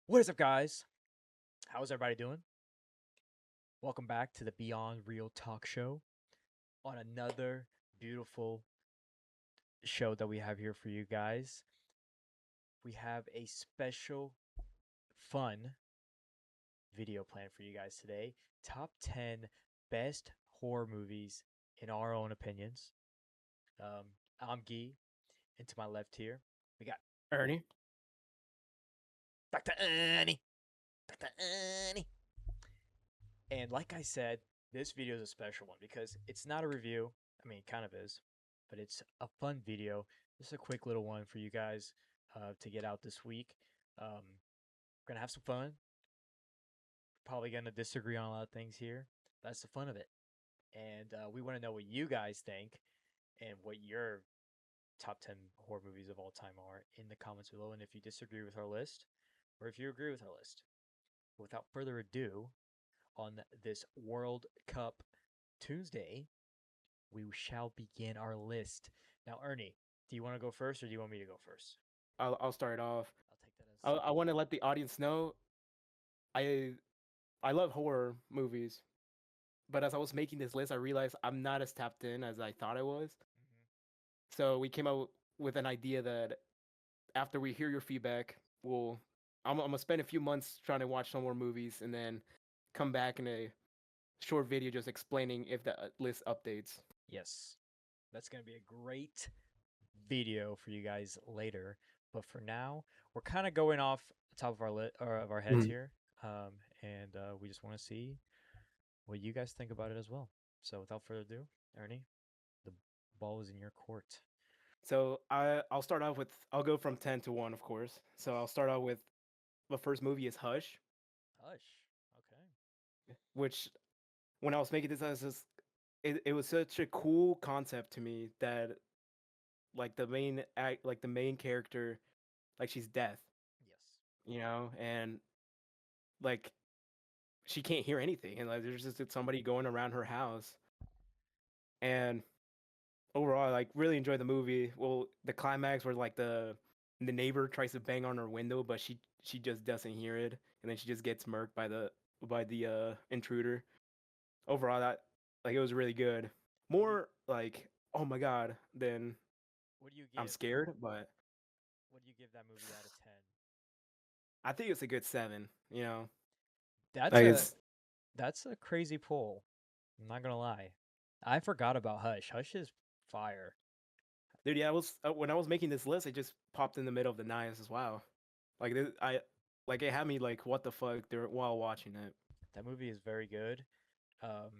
What is up, guys? How's everybody doing? Welcome back to the Beyond Real Talk Show on another beautiful show that we have here for you guys. We have a special, fun video plan for you guys today. Top 10 best horror movies in our own opinions. Um, I'm Guy, and to my left here, we got Ernie. Dr. Ernie. Dr. Ernie. And like I said, this video is a special one because it's not a review. I mean, it kind of is, but it's a fun video. Just a quick little one for you guys to get out this week. We're gonna have some fun. Probably gonna disagree on a lot of things here. That's the fun of it. And we want to know what you guys think and what your top 10 horror movies of all time are in the comments below. And if you disagree with our list, or if you agree with our list. Without further ado, on this World Cup Tuesday, we shall begin our list. Now, Ernie, do you want to go first or do you want me to go first? I'll start off. I'll take that as I want to let the audience know I I love horror movies, but as I was making this list, I realized I'm not as tapped in as I thought I was. So we came up with an idea that after we hear your feedback, I'm gonna spend a few months trying to watch some more movies and then come back in a short video just explaining if the list updates. yes, that's going to be a great video for you guys later. But for now, we're kind of going off the top of our or of our heads Mhm. here, and we just want to see what you guys think about it as well. So, without further ado, Ernie, the ball is in your court. So I'll start off with I'll go from 10 to 1, of course. So I'll start out with the first movie is Hush, Hush. Okay. which when I was making this, I was just it was such a cool concept to me that like the main character, like she's deaf, Yes. and like she can't hear anything, and like there's just somebody going around her house, and overall, I like really enjoyed the movie. Well, the climax where like the neighbor tries to bang on her window, but she just doesn't hear it, and then she just gets murked by the intruder. Overall, that like it was really good. What do you More like oh my god than What do you I'm give? scared, but What do you give that movie out of 10? I think it's a good 7. That's Like a it's that's a crazy pull. I'm not gonna lie. I forgot about Hush. Hush is fire. dude. Yeah, I was when I was making this list, it just popped in the middle of the night as well. Like I like it had me like what the fuck there while watching it. That movie is very good. Um,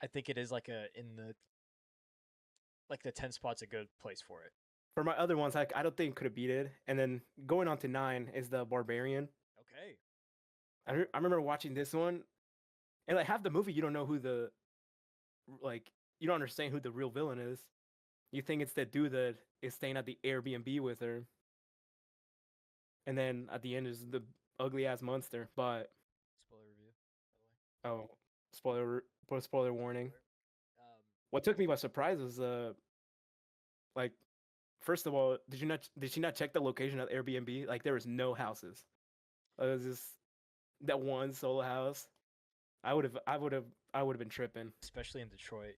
I think it is like a in the 10 spot's a good place for it. For my other ones, I don't think could have beat it. And then going on to 9 is the Barbarian. Okay. I remember watching this one, and like half the movie, you don't know who the like you don't understand who the real villain is. You think it's that dude that is staying at the Airbnb with her, and then at the end is the ugly ass monster. But Spoiler review, oh, spoiler spoiler by the way. warning. Spoiler. Um, What took me by surprise was like first of all, did she not check the location of the Airbnb? Like there was no houses. It was just that one solo house. I would have been tripping, especially in Detroit.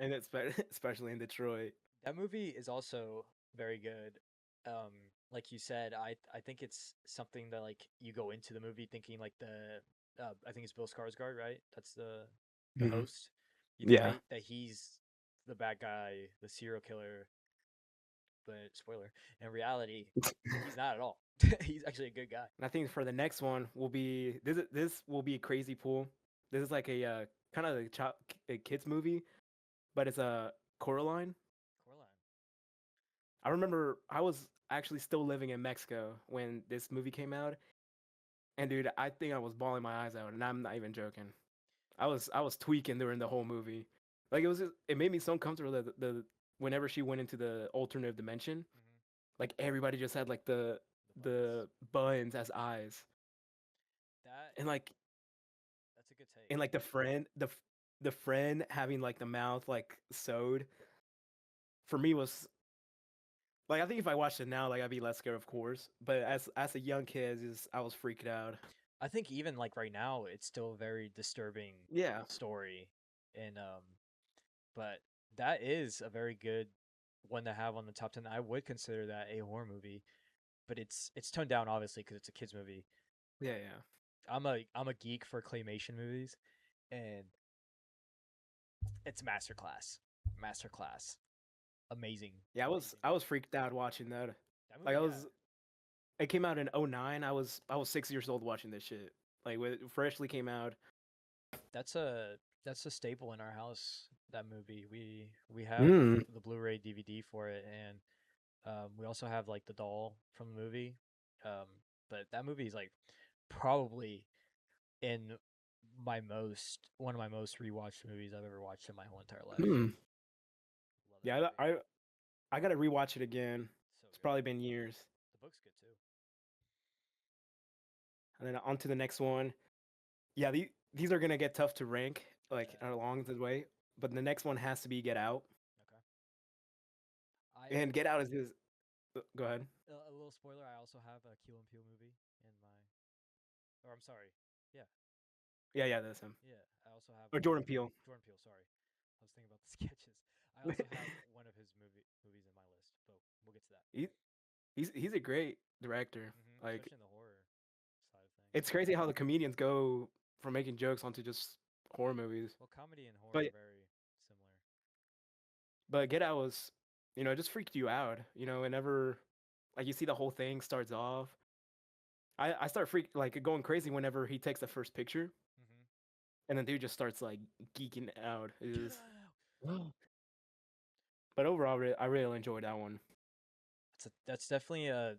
and it's especially in Detroit. That movie is also very good. Um, like you said, I think it's something that like you go into the movie thinking like I think it's Bill Skarsgård, right? That's the Mhm. host. You think Yeah, that he's the bad guy, the serial killer, but spoiler, in reality, he's not at all. He's actually a good guy. and I think for the next one will be this will be a crazy pool. This is like a kind of a kids movie, but it's a Coraline. Coraline. I remember I was actually still living in Mexico when this movie came out, and dude, I think I was bawling my eyes out, and I'm not even joking. I was tweaking during the whole movie. Like it made me so uncomfortable that the whenever she went into the alternative dimension, Hmm. like everybody just had like The buttons. the buttons as eyes, That and like that's a good take. and like the friend having like the mouth like sewed for me was Like I think if I watched it now, like I'd be less scared, of course. But as a young kid, I was freaked out. I think even like right now, it's still a very disturbing Yeah. story, and but that is a very good one to have on the top 10. I would consider that a horror movie, but it's toned down obviously because it's a kids movie. Yeah, yeah. I'm a geek for claymation movies, and it's masterclass, amazing, Yeah, amazing. I was freaked out watching that. That Like movie, I yeah, was it came out in '09. I was 6 years old watching this shit. Like when it freshly came out. that's a staple in our house. That movie, we have Mm. the Blu-ray DVD for it, and we also have like the doll from the movie. Um, but that movie is like probably in one of my most rewatched movies I've ever watched in my whole entire life. Mm. Love that Yeah, movie. I gotta rewatch it again. So It's good. probably been years. The book's good too. And then on to the next one. Yeah, these are gonna get tough to rank like Yeah. along the way. But the next one has to be Get Out. Okay. I And Get Out is his. Go ahead. a little spoiler. I also have a Key and Peele movie in my. Or I'm sorry. Yeah, Yeah, yeah, that's him. yeah. I also have Or Jordan Peele. Jordan Peele. Sorry, I was thinking about the sketches. I also have one of his movies in my list, but we'll get to that. he, he's a great director. Like Especially in the horror side of things. it's crazy how the comedians go from making jokes onto just horror movies. Well, comedy and horror But are very similar. Get Out was, it just freaked you out. Whenever like you see the whole thing starts off. I start like going crazy whenever he takes the first picture, Mm-hmm. and then dude just starts like geeking out. It Get is, out. but overall, I really enjoyed that one. That's definitely a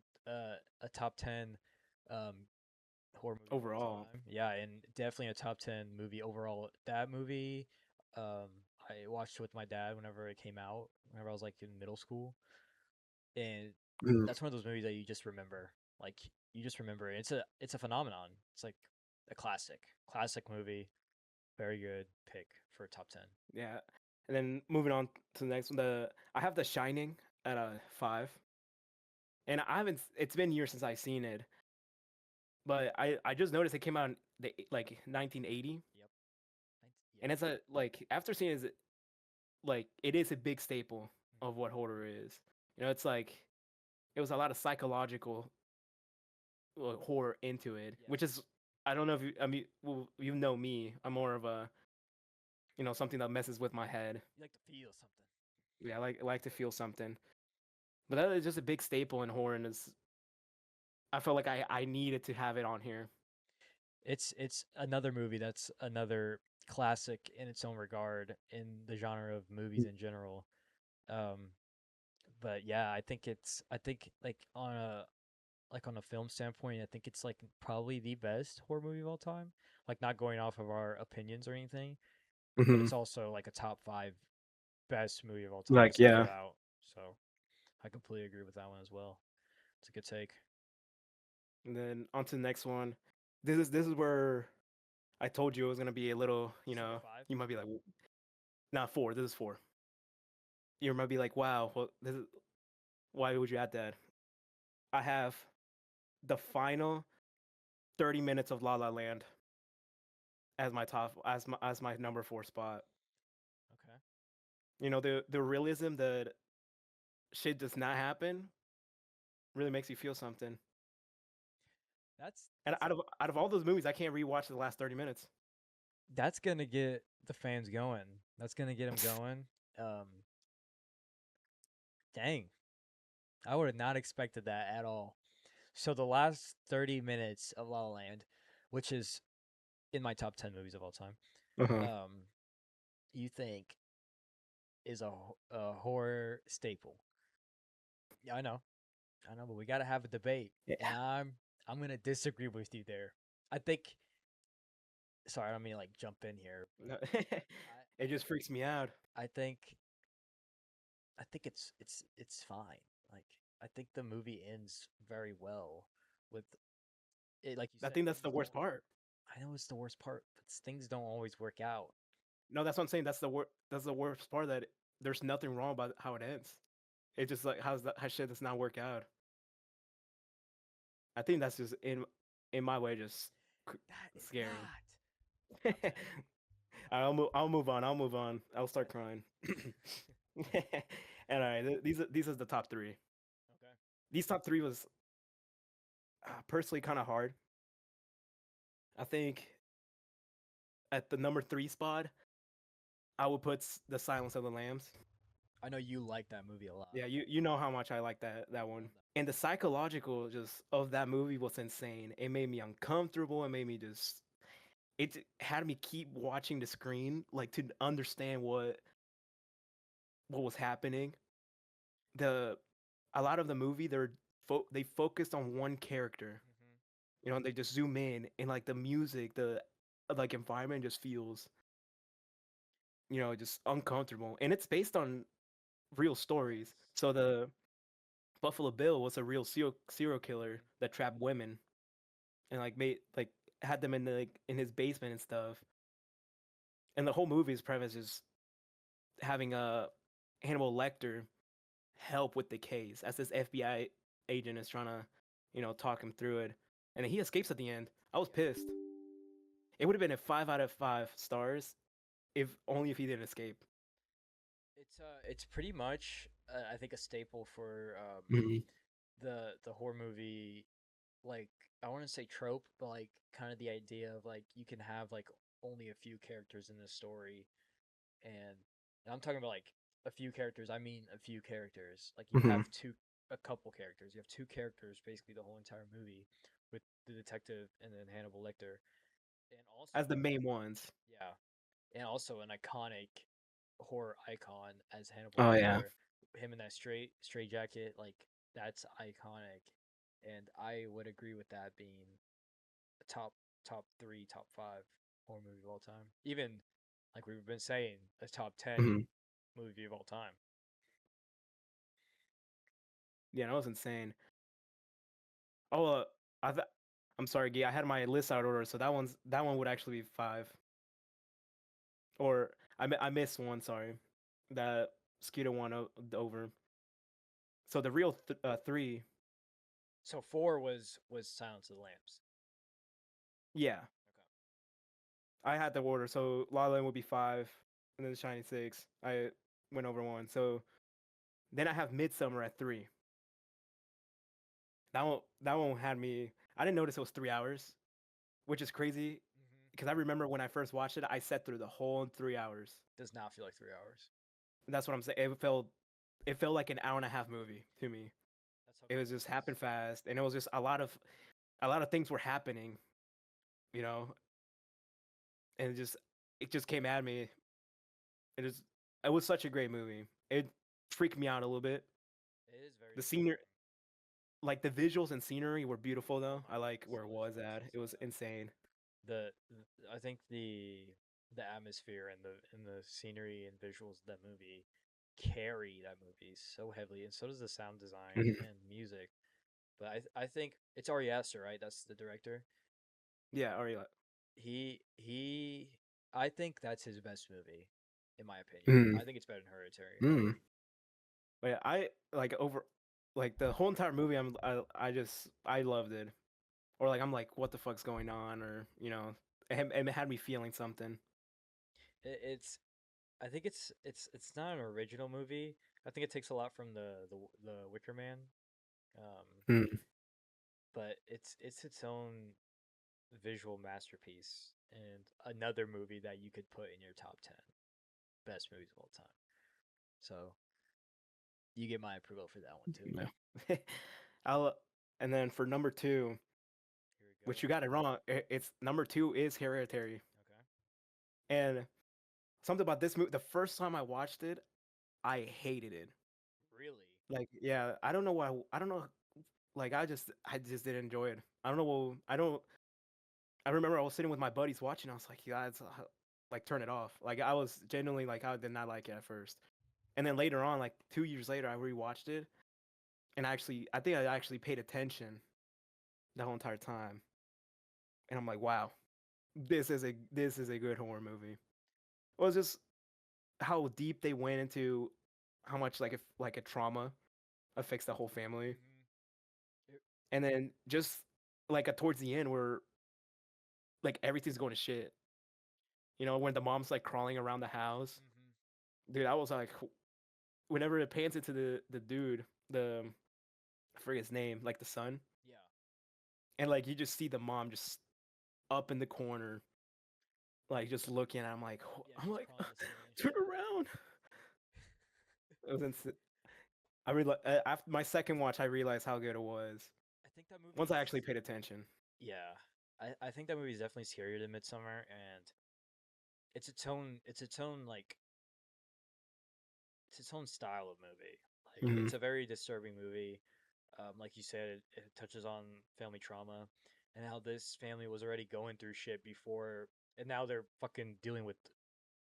top 10 um horror movie of all Overall, time. Yeah, and definitely a top 10 movie overall. That movie, um, I watched with my dad whenever it came out, whenever I was like in middle school, and mm, that's one of those movies that you just remember. Like you just remember it. It's a phenomenon. It's like a classic movie. Very good pick for a top 10. yeah. And then moving on to the next one, I have The Shining at a 5, and I haven't. It's been years since I've seen it, but I just noticed it came out in like 1980, Yep. Yep. and it's a like after seeing it, like it is a big staple of Hmm. what horror is. It's like it was a lot of psychological horror into it, Yes. which is I don't know if you I mean well, you know me. I'm more of a something that messes with my head. You like to feel something. Yeah, I like to feel something. But that is just a big staple in horror, and I felt like I needed to have it on here. It's another movie that's another classic in its own regard in the genre of movies in general. Um, but yeah, I think like on a film standpoint, I think it's like probably the best horror movie of all time. Like not going off of our opinions or anything, but Hmm. it's also like a top 5 best movie of all time Like besides yeah, Get Out. So I completely agree with that one as well. It's a good take. and then on to the next one. This is where I told you it was gonna be a little. Is this number 5? You might be like, not 4. This is 4. You might be like, wow, well, this is why would you add that? I have the final 30 minutes of La La Land as my top as my number 4 spot. Okay. The realism that shit does not happen really makes you feel something. And That's out of all those movies, I can't rewatch the last 30 minutes. that's gonna get the fans going. That's gonna get them going. Um, dang, I would have not expected that at all. So the last 30 minutes of La La Land, which is in my top 10 movies of all time, Uh-huh. um, you think is a horror staple? Yeah, I know, but we gotta have a debate, and Yeah. I'm gonna disagree with you there. I think. Sorry, I don't mean to, like jump in here, No, but it just freaks me out. I think it's fine. Like I think the movie ends very well with it. Like you I said, think that's things the don't. worst part. I know it's the worst part, but things don't always work out. No, that's what I'm saying. That's the worst part. That there's nothing wrong about how it ends. It just like how shit does not work out. I think that's just in my way just That is scary. not top 10. I'll move on. I'll move on. I'll start crying. And all right, these are the top three. Okay. These top three was personally kind of hard. I think at the number 3 spot, I would put The Silence of the Lambs. I know you like that movie a lot. Yeah, you know how much I like that one. And the psychological just of that movie was insane. It made me uncomfortable. It made me just it had me keep watching the screen like to understand what was happening. A lot of the movie they focused on one character. You know, and they just zoom in and like the music, the like environment just feels just uncomfortable. And it's based on real stories. So the Buffalo Bill was a real serial killer that trapped women and had them in his basement and stuff. And the whole movie's premise is having a Hannibal Lecter help with the case as this FBI agent is trying to, talk him through it. And then he escapes at the end. I was pissed. It would have been a 5 out of 5 stars if he didn't escape. It's pretty much I think a staple for the horror movie, like I want to say trope, but like kind of the idea of like you can have like only a few characters in this story, and I'm talking about like a few characters. I mean a few characters. Like you have a couple characters. You have two characters basically the whole entire movie, with the detective and then Hannibal Lecter, and also as the main ones. Yeah, and also an iconic horror icon as Hannibal Oh Lecter. yeah, Him in that straight jacket, like that's iconic, and I would agree with that being a top 3, top 5 horror movie of all time. Even like we've been saying, a top 10 movie of all time. Yeah, that was insane. Oh, I'm sorry, Guy. I had my list out of order, so that one would actually be 5. Or I missed one. Sorry, that Skeeter one over. So the real 3. So 4 was Silence of the Lambs. Yeah. Okay. I had the order, so La La Land would be 5, and then The Shining 6. I went over 1. So then I have Midsummer at 3. That one had me. I didn't notice it was 3 hours, which is crazy because I remember when I first watched it, I sat through the whole 3 hours. Does not feel like 3 hours. That's what I'm saying. It felt like an hour and a half movie to me. It was just happened fast, and it was just a lot of things were happening, and it just came at me. It was such a great movie. It freaked me out a little bit. It is very the scenery, like the visuals and scenery were beautiful though. I like where it was at. It was insane. I think the atmosphere and the scenery and visuals of that movie carry that movie so heavily, and so does the sound design and music. But I think it's Ari Aster, right? That's the director. Yeah, Ari. I think that's his best movie, in my opinion. I think it's better than Hereditary. But yeah, I like over like the whole entire movie. I loved it, or like I'm like, what the fuck's going on, or it had me feeling something. I think it's not an original movie. I think it takes a lot from the Wicker Man, but it's its own visual masterpiece and another movie that you could put in your top 10 best movies of all time. So you get my approval for that one too. Yeah. And then for number 2, which you got it wrong. It's number 2 is Hereditary. Okay. And something about this movie, the first time I watched it, I hated it. Really? Like, yeah, I don't know why. I don't know. Like, I just didn't enjoy it. I don't know. I remember I was sitting with my buddies watching. I was like, yeah, it's like turn it off. Like, I was genuinely like, I did not like it at first. And then later on, like 2 years later, I rewatched it, and I think I actually paid attention the whole entire time. And I'm like, wow, this is a good horror movie. It was just how deep they went into how much like a trauma affects the whole family. It- And then just like towards the end where like everything's going to shit. You know, when the mom's like crawling around the house. Dude, I was like whenever it pans into the dude, I forget his name, like the son, Yeah. and like you just see the mom just up in the corner, like just looking. I'm like, Yeah, I'm she's like, crawling the ceiling and turn shit. around. It was I after my second watch, I realized how good it was. I think that Once I movie's actually paid attention. yeah. I think that movie is definitely scarier than Midsummer, and it's its own like it's its own style of movie. Like Hmm. it's a very disturbing movie. Like you said, it touches on family trauma and how this family was already going through shit before, and now they're fucking dealing with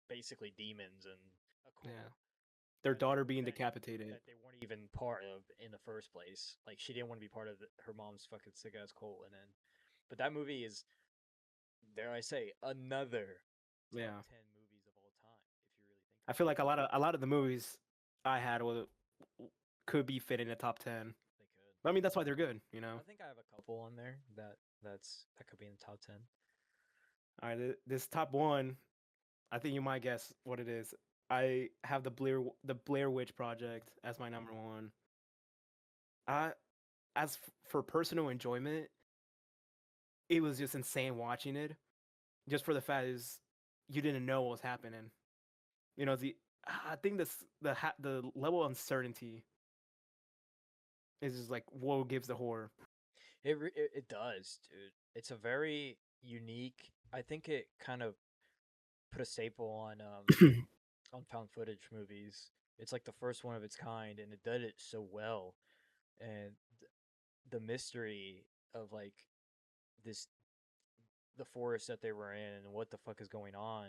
basically demons and a Yeah, cult their that they daughter being that decapitated. that they weren't even part of in the first place. Like she didn't want to be part of her mom's fucking sick ass cult, and then, but that movie is, dare I say, another top Yeah, 10 movies of all time. If you really think I about feel it, like a lot of the movies I had could be fit in a top 10. they could. I mean, that's why they're good, you know. I think I have a couple on there that could be in the top 10. All right, this top one, I think you might guess what it is. I have the Blair Witch Project as my number one. I for personal enjoyment, it was just insane watching it. Just for the fact is you didn't know what was happening. You know, I think the level of uncertainty is just like what gives the horror. It does, dude. It's a very unique. I think it kind of put a staple on found footage movies. It's like the first one of its kind, and it did it so well. And the mystery of like this, the forest that they were in, and what the fuck is going on.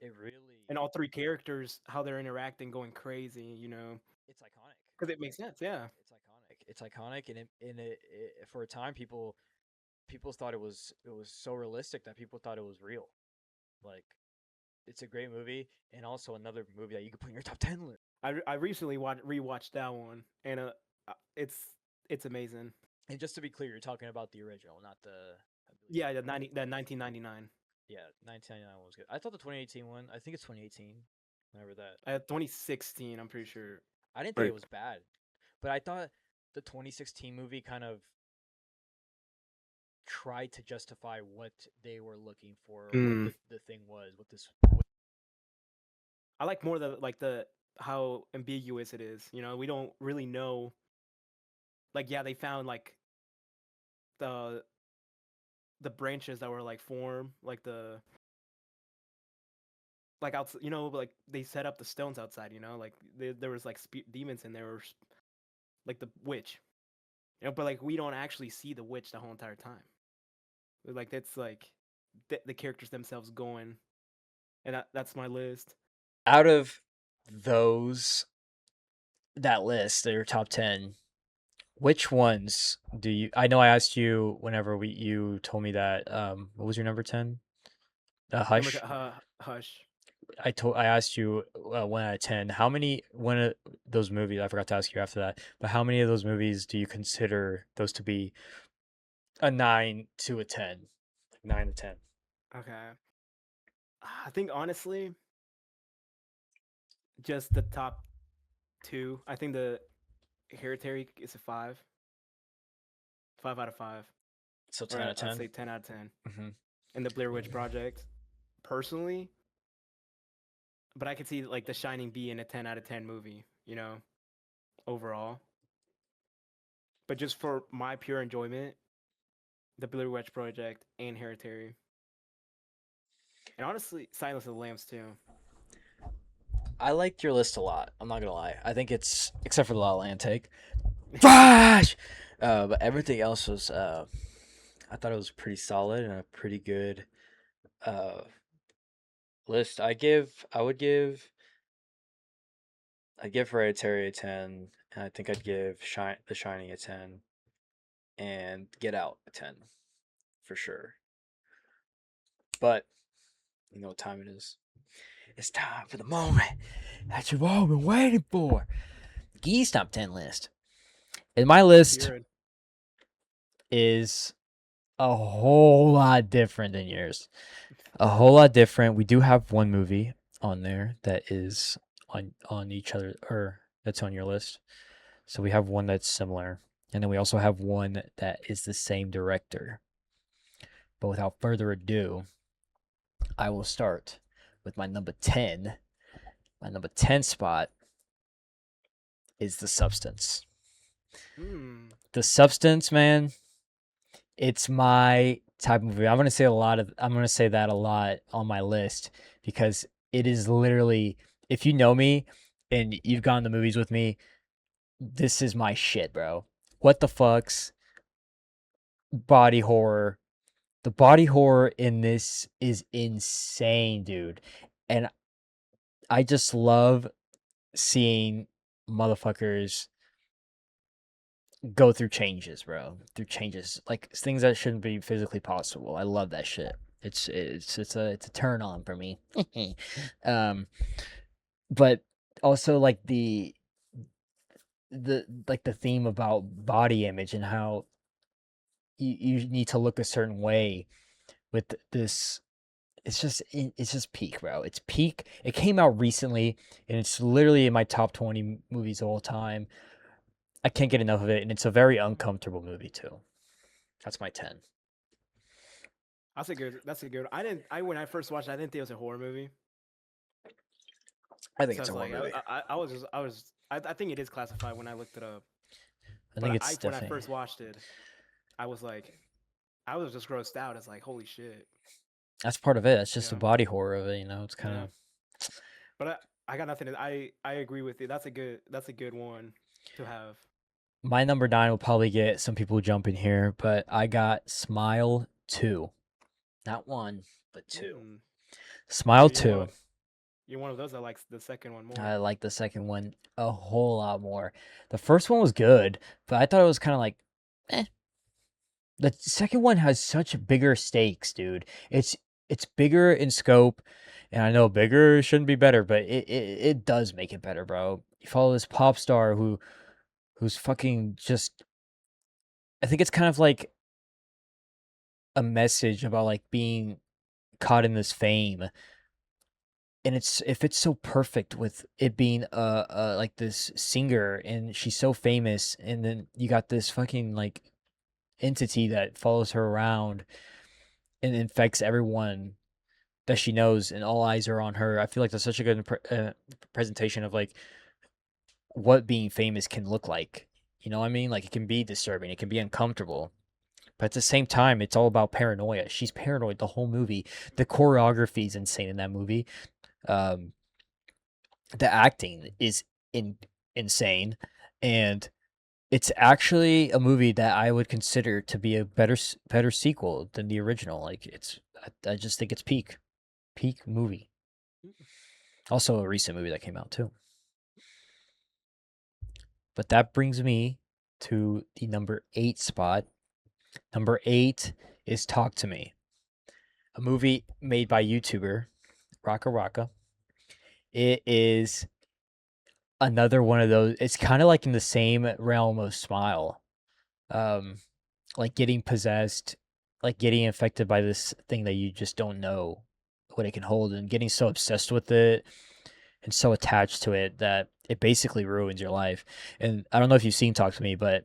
It really, And all three characters, how they're interacting, going crazy. You know, it's iconic. because it makes sense. Yeah. It's iconic. It's iconic, and it for a time people thought it was so realistic that people thought it was real. Like it's a great movie, and also another movie that you could put in your top 10 list. I recently rewatched that one, and it's it's amazing. And just to be clear, you're talking about the original, not the. I believe Yeah, the 1999, yeah, 1999 one was good. I thought the 2018 one. I think it's 2018. Whenever that. 2016. I'm pretty sure. I didn't think Right. it was bad, but I thought the 2016 movie kind of tried to justify what they were looking for, what Mm. the thing was, what this. I like more the how ambiguous it is. You know, we don't really know. Like, yeah, they found like the the branches that were like formed, like the like outside. You know, like they set up the stones outside. You know, like there was like demons in there, or like the witch. You know, but like we don't actually see the witch the whole entire time. Like that's like the characters themselves going, and that's my list. Out of those, that list, their top 10, which ones do you? I know I asked you whenever you told me that. What was your number 10? Number Hush. Hush. I asked you 1 out of 10. How many one of those movies? I forgot to ask you after that. But how many of those movies do you consider those to be a 9 to a 10, like 9 to 10? Okay. I think honestly, just the top two. I think the Hereditary is a 5. 5 out of 5. So 10 out Or of I'd 10. say 10 out of 10. Mm-hmm. And the Blair Witch Project, personally. But I could see like The Shining being a 10 out of 10 movie, you know, overall. But just for my pure enjoyment, the Blair Witch Project and Hereditary. And honestly, Silence of the Lambs too. I liked your list a lot. I'm not gonna lie. I think it's, except for the La La Land take, trash. But everything else was. I thought it was pretty solid and a pretty good uh list. I'd give Hereditary a 10, and I think I'd give The Shining a 10, and Get Out a 10 for sure. But you know what time it is? It's time for the moment that you've all been waiting for. Geese top 10 list. And my Let's list hear it. is a whole lot different than yours. A whole lot different. We do have one movie on there that is on each other, or that's on your list. So we have one that's similar, and then we also have one that is the same director. But without further ado, I will start with my number 10. My number 10 spot is The Substance. Hmm. The Substance, man, it's my type of movie. I'm gonna say that a lot on my list because it is literally, if you know me and you've gone to movies with me, this is my shit, bro. What the fuck's body horror? The body horror in this is insane, dude. And I just love seeing motherfuckers go through changes, bro. Through changes, like things that shouldn't be physically possible. I love that shit. It's a turn on for me. um, but also like the theme about body image and how you need to look a certain way with this. It's just peak, bro. It's peak. It came out recently, and it's literally in my top 20 movies of all time. I can't get enough of it, and it's a very uncomfortable movie too. That's my 10. That's a good. That's a good. I didn't. I when I first watched, it, I didn't think it was a horror movie. I think So it's a it's horror like movie. I think it is classified when I looked it up. I But think it's when I definitely. first watched it, I was like, I was just grossed out. It's like, holy shit. That's part of it. That's just the Yeah. body horror of it. It's kind Yeah. of. But I got nothing. I agree with you. That's a good. That's a good one to have. My number 9 will probably get some people jumping here, but I got Smile 2. Not 1, but 2. Hmm. Smile 2. You're one of those that likes the second one I more. like the second one a whole lot more. The first one was good, but I thought it was kind of like, eh. The second one has such bigger stakes, dude. It's bigger in scope, and I know bigger shouldn't be better, but it does make it better, bro. You follow this pop star who's fucking just. I think it's kind of like a message about like being caught in this fame, and if it's so perfect with it being like this singer, and she's so famous, and then you got this fucking like entity that follows her around and infects everyone that she knows, and all eyes are on her. I feel like that's such a good presentation of like what being famous can look like. You know what I mean? Like it can be disturbing, it can be uncomfortable, but at the same time, it's all about paranoia. She's paranoid the whole movie. The choreography is insane in that movie. Um, the acting is insane, and it's actually a movie that I would consider to be a better sequel than the original. Like I just think it's peak movie. Also a recent movie that came out too. But that brings me to the number 8 spot. Number 8 is Talk to Me, a movie made by YouTuber Raka Raka. It is another one of those. It's kind of like in the same realm of Smile, um, like getting possessed, like getting infected by this thing that you just don't know what it can hold, and getting so obsessed with it and so attached to it that it basically ruins your life. And I don't know if you've seen Talk to Me, but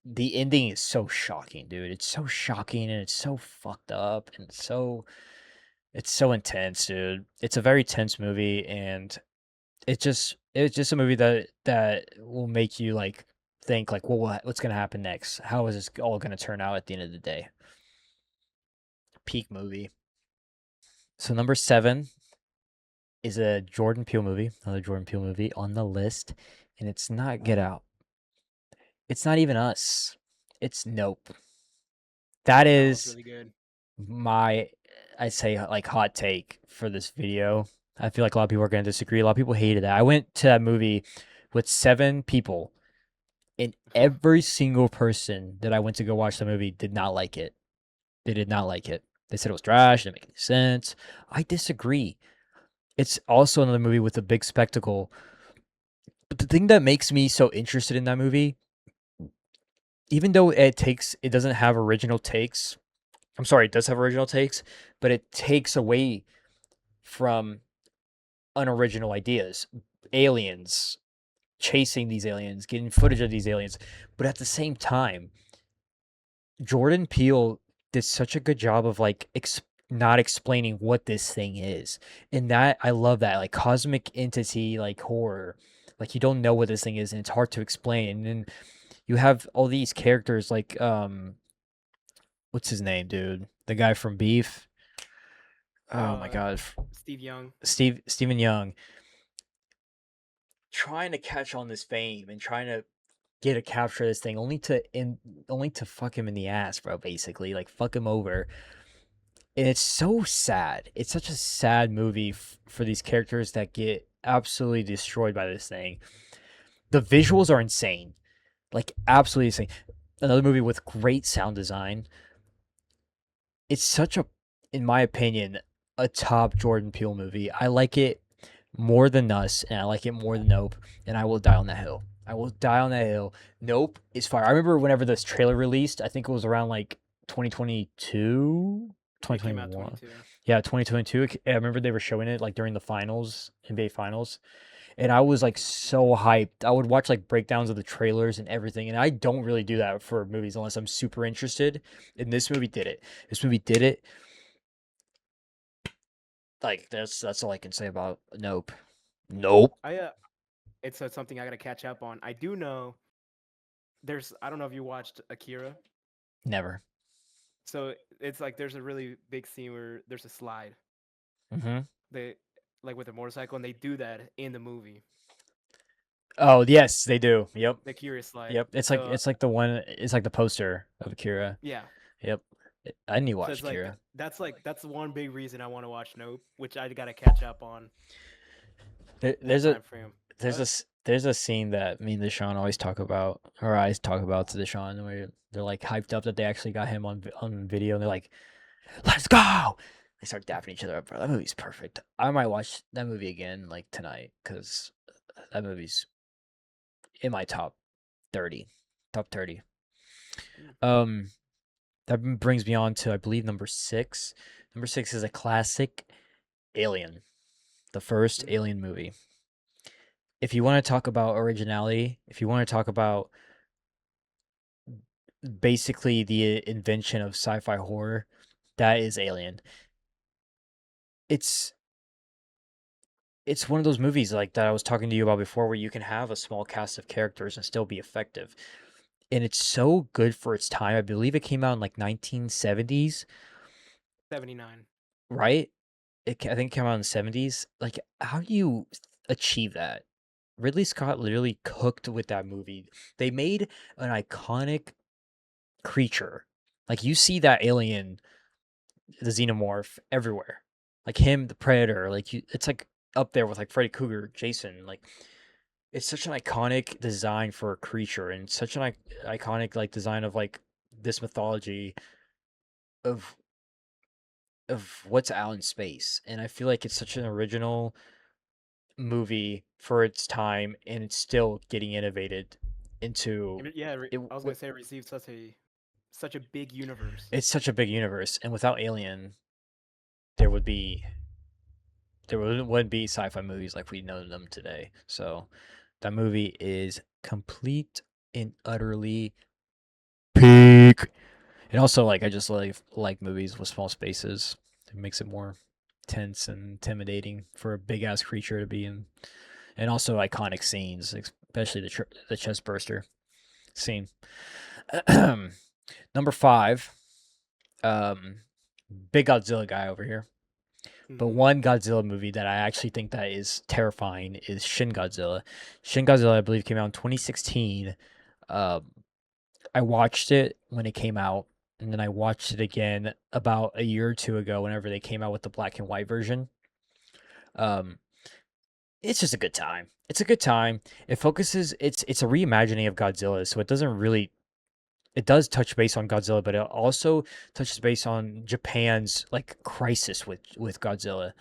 the ending is so shocking, dude. It's so shocking, and it's so fucked up, and it's so intense, dude. It's a very tense movie, and it's just a movie that will make you like think like, well, what's gonna happen next? How is this all gonna turn out at the end of the day? Peak movie. So number 7 is a Jordan Peele movie, another Jordan Peele movie on the list, and it's not Get Out. It's not even Us. It's Nope. That That one's is really good. my, I say, like hot take for this video. I feel like a lot of people are going to disagree. A lot of people hated that. I went to that movie with 7 people, and every single person that I went to go watch the movie did not like it. They did not like it. They said it was trash, didn't make any sense. I disagree. It's also another movie with a big spectacle. But the thing that makes me so interested in that movie even though it doesn't have original takes. I'm sorry, it does have original takes, but it takes away from unoriginal ideas. Aliens, chasing these aliens, getting footage of these aliens. But at the same time, Jordan Peele did such a good job of like not explaining what this thing is. And that I love that, like cosmic entity like horror. Like you don't know what this thing is and it's hard to explain. And then you have all these characters like what's his name, dude? The guy from Beef. Oh my Uh, god. Steve Young. Stephen Young trying to catch on this fame and trying to get a capture this thing only to fuck him in the ass, bro, basically. Like fuck him over. And it's so sad. It's such a sad movie for these characters that get absolutely destroyed by this thing. The visuals are insane. Like absolutely insane. Another movie with great sound design. It's such a, in my opinion, a top Jordan Peele movie. I like it more than Us, and I like it more than Nope, and I will die on that hill. I will die on that hill. Nope is fire. I remember whenever this trailer released, I think it was around like 2022, It came out 2021. 22. Yeah, 2022. I remember they were showing it like during the finals, NBA finals, and I was like so hyped. I would watch like breakdowns of the trailers and everything, and I don't really do that for movies unless I'm super interested. And this movie did it. This movie did it. Like that's all I can say about Nope. Nope. It's something I gotta catch up on. I do know I don't know if you watched Akira. Never. So it's like there's a really big scene where there's a slide. Mm-hmm. They like with a motorcycle, and they do that in the movie, Oh yes, they do. Yep. the Curious slide. Yep. It's like So it's like the one. It's like the poster of Akira. yeah, Yep. I need to so watch it's like Akira. that's one big reason I want to watch Nope, which I gotta catch up on There, in that there's a time frame. there's a there's a scene that me and Deshaun always talk about, or I talk about to Deshaun, where they're like hyped up that they actually got him on video, and they're like, "Let's go!" They start dapping each other up. Bro, that movie's perfect. I might watch that movie again like tonight because that movie's in my top 30. Top 30. Um, that brings me on to I believe number 6. Number 6 is a classic, Alien, the first Mm. Alien movie. If you want to talk about originality, if you want to talk about basically the invention of sci-fi horror, that is Alien. It's it's one of those movies like that I was talking to you about before where you can have a small cast of characters and still be effective. And it's so good for its time. I believe it came out in like 1970s, 79. right? I think it came out in the 70s. Like, how do you achieve that? Ridley Scott literally cooked with that movie. They made an iconic creature. Like, you see that alien, the xenomorph, everywhere. Like him, the Predator. Like, it's like up there with like Freddy Krueger, Jason. Like, it's such an iconic design for a creature, and such an iconic like design of like this mythology of what's out in space. And I feel like it's such an original movie for its time, and it's still getting innovated into Yeah, it. I was gonna say it received such a big universe. It's such a big universe, and without Alien, there would be wouldn't be sci-fi movies like we know them today. So that movie is complete and utterly peak. And also, like, I just like movies with small spaces. It makes it more tense and intimidating for a big ass creature to be in, and also iconic scenes, especially the chest burster scene. Number 5, big Godzilla guy over here. But Mhm. one Godzilla movie that I actually think that is terrifying is Shin Godzilla. Shin Godzilla, I believe, came out in 2016. Um, I watched it when it came out, and then I watched it again about a year or two ago whenever they came out with the black and white version. Um, it's just a good time. It's a good time. It focuses. It's a reimagining of Godzilla, so it doesn't really. It does touch base on Godzilla, but it also touches base on Japan's like crisis with Godzilla.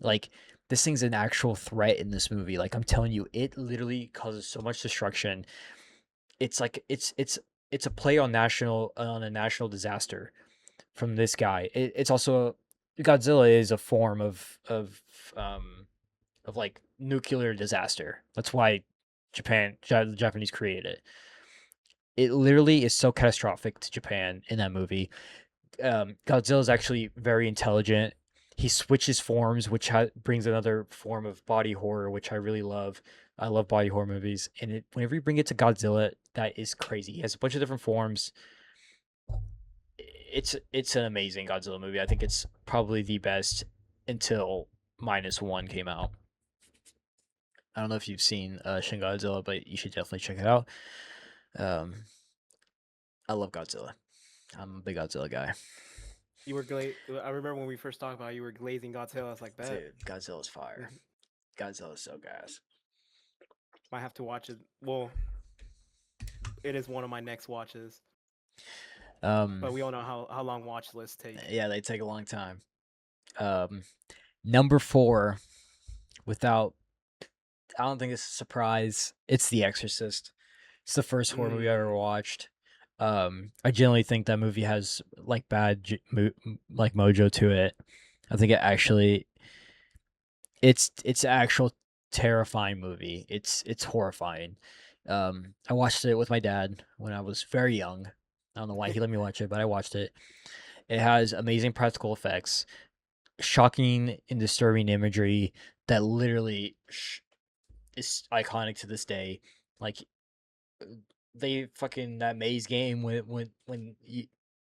Like this thing's an actual threat in this movie. Like I'm telling you, it literally causes so much destruction. It's like it's it's a play on a national disaster from this guy. It's also Godzilla is a form of like nuclear disaster. That's why the Japanese created it. It literally is so catastrophic to Japan in that movie. Godzilla is actually very intelligent. He switches forms, which brings another form of body horror, which I really love. I love body horror movies, and whenever you bring it to Godzilla, that is crazy. He has a bunch of different forms. It's an amazing Godzilla movie. I think it's probably the best until -1 came out. I don't know if you've seen Shin Godzilla, but you should definitely check it out. Um, I love Godzilla. I'm a big Godzilla guy. You were I remember when we first talked about it, you were glazing Godzilla. I was like, bet. Dude, Godzilla's fire. Godzilla's so gas. Might have to watch it. Well, it is one of my next watches. But we all know how long watch lists take. Yeah, they take a long time. Number 4, without, I don't think it's a surprise. It's The Exorcist. It's the first horror movie I ever watched. I generally think that movie has like bad like mojo to it. I think it's actual terrifying movie. It's horrifying. I watched it with my dad when I was very young. I don't know why he let me watch it, but I watched it. It has amazing practical effects, shocking and disturbing imagery that literally is iconic to this day. Like they fucking that maze game when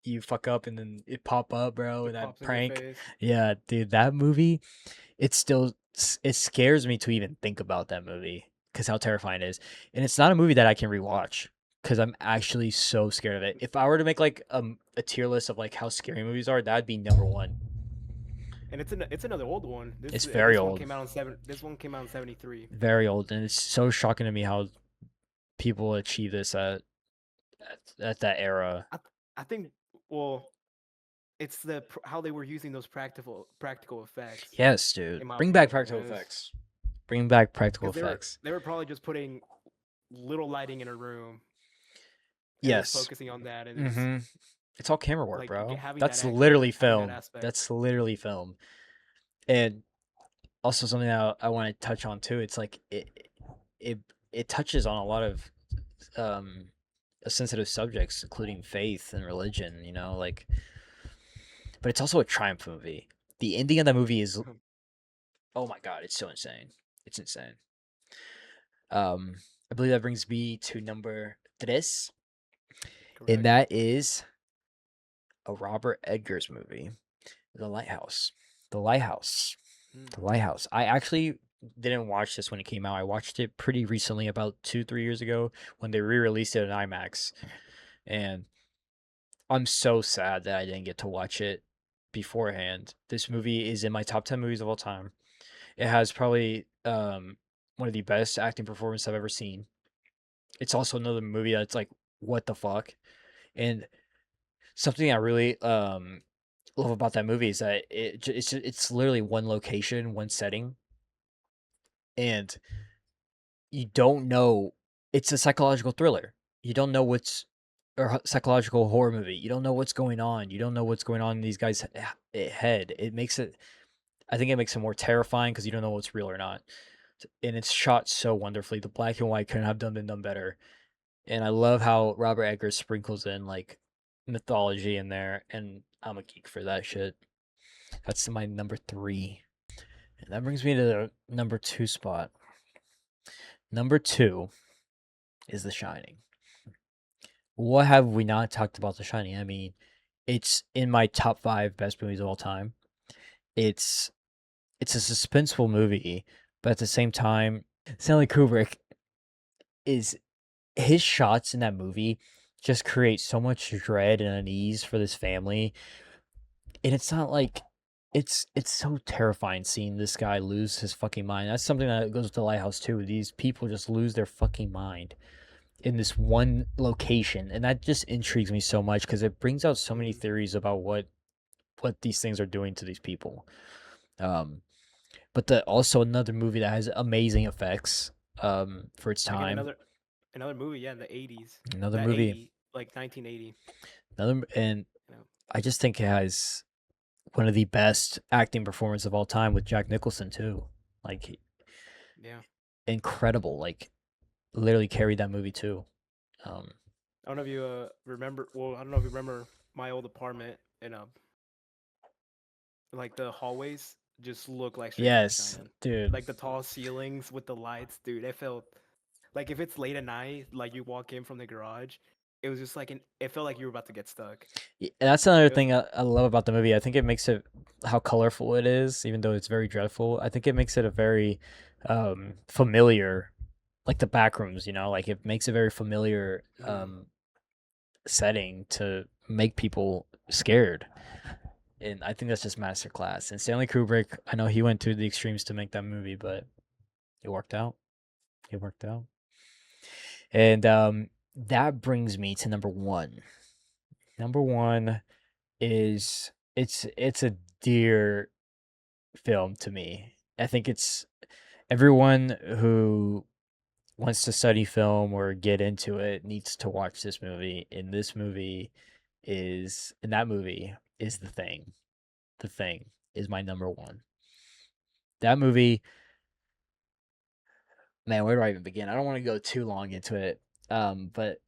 you fuck up and then it pop up, bro, and that prank. Yeah, dude, that movie, it scares me to even think about that movie because how terrifying it is. And it's not a movie that I can rewatch because I'm actually so scared of it. If I were to make like a tier list of like how scary movies are, that'd be number 1. And it's another old one. It's very old. This one came out in 73. Very old, and it's so shocking to me how people achieve this at that era. I think, well, it's how they were using those practical effects. Yes, dude. Bring back practical effects. Bring back practical effects. They were probably just putting little lighting in a room. Yes. Focusing on that, and it's all camera work, like, bro. That's literally film. That's literally film. And also something that I want to touch on too. It's like it touches on a lot of sensitive subjects, including faith and religion. You know, like, but it's also a triumph movie. The ending of that movie is, oh my god, it's so insane. It's insane. I believe that brings me to number 3. Correct. And that is a Robert Eggers movie, The Lighthouse. The Lighthouse. The Lighthouse. I actually didn't watch this when it came out. I watched it pretty recently, about 2-3 years ago, when they re-released it in IMAX. And I'm so sad that I didn't get to watch it beforehand. This movie is in my top 10 movies of all time. It has probably one of the best acting performances I've ever seen. It's also another movie that's like, what the fuck? And something I really love about that movie is that it's literally one location, one setting, and you don't know. It's a psychological thriller. You don't know or psychological horror movie. You don't know what's going on. You don't know what's going on in these guys' head. It makes it. I think it makes it more terrifying because you don't know what's real or not. And it's shot so wonderfully. The black and white couldn't have been done better. And I love how Robert Eggers sprinkles in like mythology in there, and I'm a geek for that shit. That's my number 3. And that brings me to the number 2 spot. Number 2 is The Shining. What have we not talked about The Shining? I mean, it's in my top 5 best movies of all time. It's a suspenseful movie, but at the same time, Stanley Kubrick his shots in that movie just create so much dread and unease for this family. And it's not like it's so terrifying seeing this guy lose his fucking mind. That's something that goes with The Lighthouse too. These people just lose their fucking mind in this one location, and that just intrigues me so much because it brings out so many theories about what these things are doing to these people. But also another movie that has amazing effects for its time. Another movie, yeah, in the 80s. Another movie. like 1980. And You know. I just think it has one of the best acting performances of all time with Jack Nicholson too. Like Yeah. incredible. Like literally carried that movie too. Um, I don't know if you remember. Well, I don't know if you remember my old apartment and like the hallways just look like straight from The yes, Shining. dude. Like the tall ceilings with the lights, dude. It felt like if it's late at night, like you walk in from the garage, it was just like it felt like you were about to get stuck. That's another It was, thing I love about the movie. I think it makes it how colorful it is, even though it's very dreadful. I think it makes it a very familiar, like the back rooms. Like it makes a very familiar mm, setting to make people scared. And I think that's just masterclass. And Stanley Kubrick, I know he went to the extremes to make that movie, but it worked out. It worked out. And that brings me to number one. Number one is it's a dear film to me. I think it's everyone who wants to study film or get into it needs to watch this movie. And that movie is The Thing. The Thing is my number one. That movie, man, where do I even begin? I don't want to go too long into it. But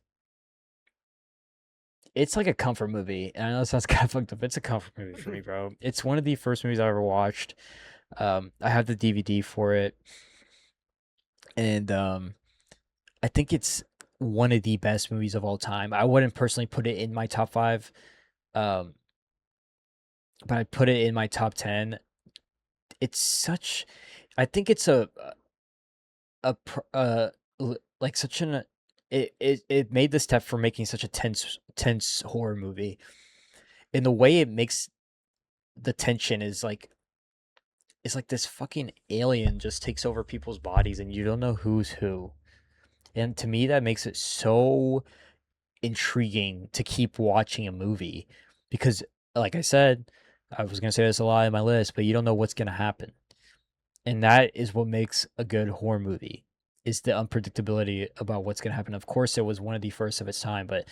it's like a comfort movie. And I know it sounds kind of fucked up. It's a comfort movie for me, bro. It's one of the first movies I ever watched. I have the DVD for it, and I think it's one of the best movies of all time. I wouldn't personally put it in my top five, um, but I'd put it in my top 10. It's such, I think it's a like such an it made the step for making such a tense horror movie. And the way it makes the tension is like it's like this fucking alien just takes over people's bodies and you don't know who's who. And to me, that makes it so intriguing to keep watching a movie because, like I said, I was going to say this a lot in my list, but you don't know what's going to happen. And that is what makes a good horror movie is the unpredictability about what's going to happen. Of course, it was one of the first of its time, but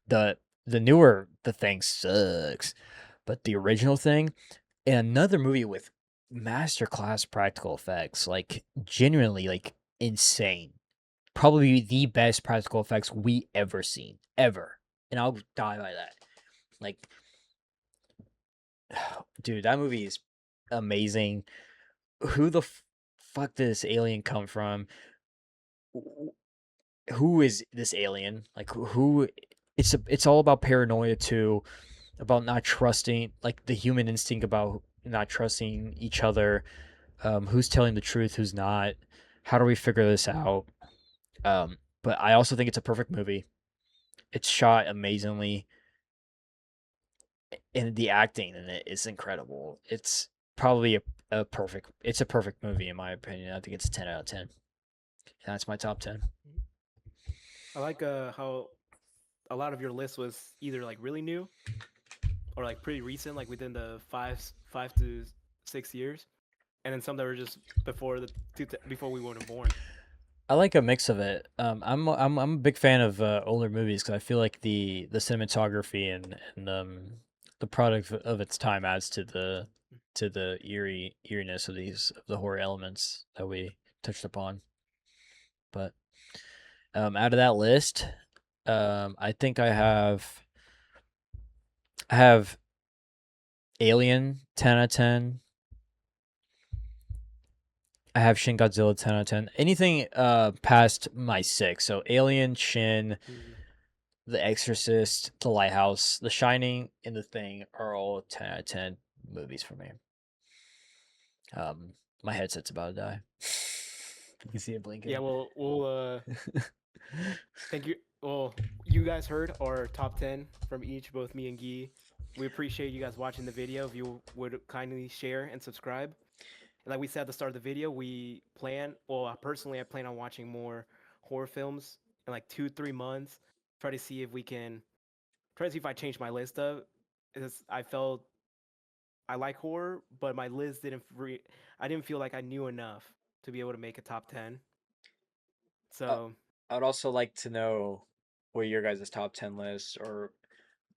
the the Thing sucks. But the original Thing and another movie with masterclass practical effects, like genuinely like insane. Probably the best practical effects we ever seen, ever. And I'll die by that. Like, dude, that movie is amazing. Who the fuck did this alien come from? Who is this alien? Like, who? It's all about paranoia too, about not trusting, like the human instinct about not trusting each other. Who's telling the truth? Who's not? How do we figure this out? But I also think it's a perfect movie. It's shot amazingly, and the acting in it is incredible. It's probably it's a perfect movie in my opinion. I think it's a 10 out of 10. And that's my top 10. I like how a lot of your list was either like really new or like pretty recent, like within the 5 to 6 years, and then some that were just before before we weren't born. I like a mix of it. I'm a big fan of older movies because I feel like the cinematography and the product of its time adds to the eeriness of the horror elements that we touched upon. But out of that list, I think I have Alien 10 out of 10. I have Shin Godzilla 10 out of 10. Anything past my 6. So Alien, Shin, Mm. The Exorcist, The Lighthouse, The Shining, and The Thing are all 10 out of 10 movies for me. My headset's about to die. You can see it Yeah, blinking. well, we'll thank you. Well, you guys heard our top 10 from each, both me and Guy. We appreciate you guys watching the video. If you would kindly share and subscribe. And like we said at the start of the video, personally, I plan on watching more horror films in like 2, 3 months. Try to see if we can, try to see if I change my list up. Because I felt I like horror, but my list I didn't feel like I knew enough to be able to make a top 10. Uh, So I would also like to know what your guys' top 10 lists, or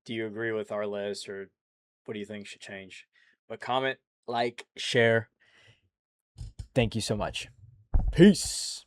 do you agree with our list, or what do you think should change? But comment, like, share. Thank you so much. Peace.